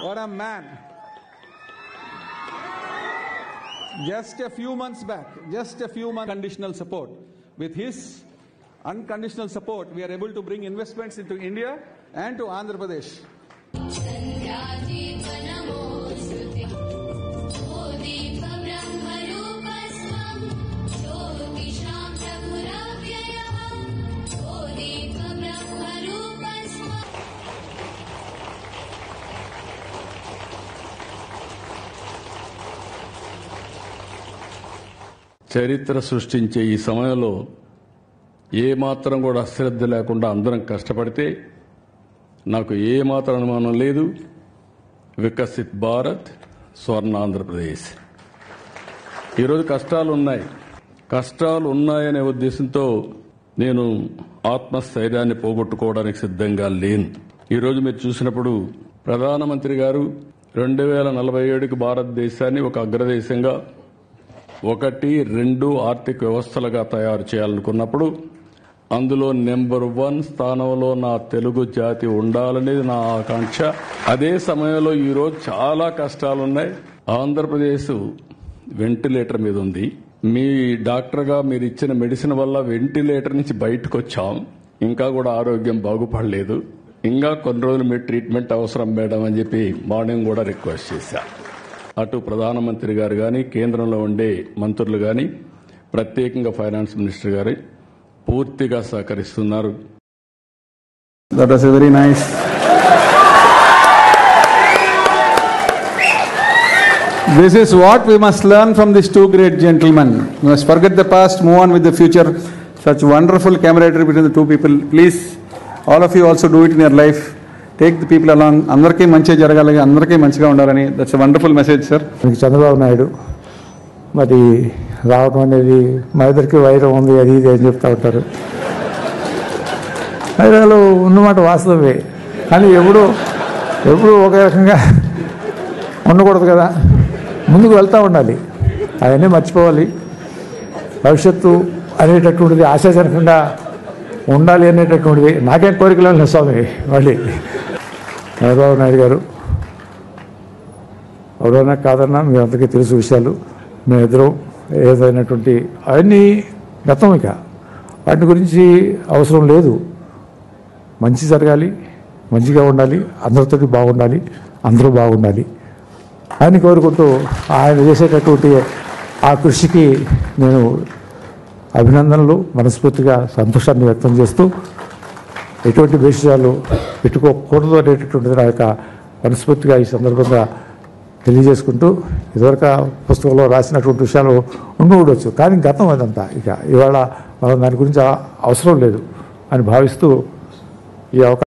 What a man. Just a few months back, conditional support. With his unconditional support, we are able to bring investments into India and to Andhra Pradesh. చరిత్ర సృష్టించే ఈ సమయంలో ఏమాత్రం కూడా అశ్రద్ధ లేకుండా అందరం కష్టపడితే నాకు ఏమాత్రం అనుమానం లేదు, వికసిత్ భారత్, స్వర్ణ ఆంధ్రప్రదేశ్. ఈరోజు కష్టాలు ఉన్నాయనే ఉద్దేశంతో నేను ఆత్మస్థైర్యాన్ని పోగొట్టుకోవడానికి సిద్ధంగా లేను. ఈరోజు మీరు చూసినప్పుడు ప్రధానమంత్రి గారు 2047కి భారతదేశాన్ని ఒక అగ్రదేశంగా 1, 2 ఆర్థిక వ్యవస్థలుగా తయారు చేయాలనుకున్నప్పుడు అందులో నెంబర్ 1 స్థానంలో నా తెలుగు జాతి ఉండాలనేది నా ఆకాంక్ష. అదే సమయంలో ఈరోజు చాలా కష్టాలున్నాయి. ఆంధ్రప్రదేశ్ వెంటిలేటర్ మీద ఉంది. మీ డాక్టర్గా మీరు ఇచ్చిన మెడిసిన్ వల్ల వెంటిలేటర్ నుంచి బయటకు వచ్చాం. ఇంకా కూడా ఆరోగ్యం బాగుపడలేదు. ఇంకా కొన్ని రోజులు మీ ట్రీట్మెంట్ అవసరం మేడం అని చెప్పి మార్నింగ్ కూడా రిక్వెస్ట్ చేశా. అటు ప్రధానమంత్రి గారు కానీ, కేంద్రంలో ఉండే మంత్రులు కానీ, ప్రత్యేకంగా ఫైనాన్స్ మినిస్టర్ గారు పూర్తిగా సహకరిస్తున్నారు. That was very nice. This is what we must learn from these two great gentlemen. We must forget the past, move on with the future. Such wonderful camaraderie between the two people. Please, all of you also do it in your life. Take the people along. అందరికీ మంచిగా జరగాలి, అందరికీ మంచిగా ఉండాలని. That's a wonderful message sir. Chandrababu Naidu మరి రావడం అనేది మా ఇద్దరికి వైరం ఉంది, అది ఇది అని చెప్తా ఉంటారు. వైరాలు ఉన్నమాట వాస్తవమే, కానీ ఎప్పుడు ఒక రకంగా ఉండకూడదు కదా. ముందుకు వెళ్తూ ఉండాలి, అవన్నీ మర్చిపోవాలి. భవిష్యత్తు అనేటటువంటిది ఆశాజనకంగా ఉండాలి అనేటటువంటిది నాకేం కోరికలు లేదు స్వామి. మళ్ళీ చంద్రబాబు నాయుడు గారు ఎవరైనా కాదన్నా మీ అందరికీ తెలుసు విషయాలు. మేమిద్దరం ఏదైనటువంటి అవన్నీ గతం, ఇక వాటి గురించి అవసరం లేదు. మంచి జరగాలి, మంచిగా ఉండాలి, అందరితో బాగుండాలి, అందరూ బాగుండాలి అని కోరుకుంటూ ఆయన చేసేటటువంటి ఆ కృషికి నేను అభినందనలు, మనస్ఫూర్తిగా సంతోషాన్ని వ్యక్తం చేస్తూ ఎటువంటి విషయాలు పెట్టుకోకూడదు అనేటటువంటిది నా యొక్క మనస్ఫూర్తిగా ఈ సందర్భంగా తెలియజేసుకుంటూ, ఇదివరకు పుస్తకంలో రాసినటువంటి విషయాలు ఉండవచ్చు, కానీ గతం అదంతా. ఇక ఇవాళ మనం దాని గురించి అవసరం లేదు అని భావిస్తూ ఈ అవకాశం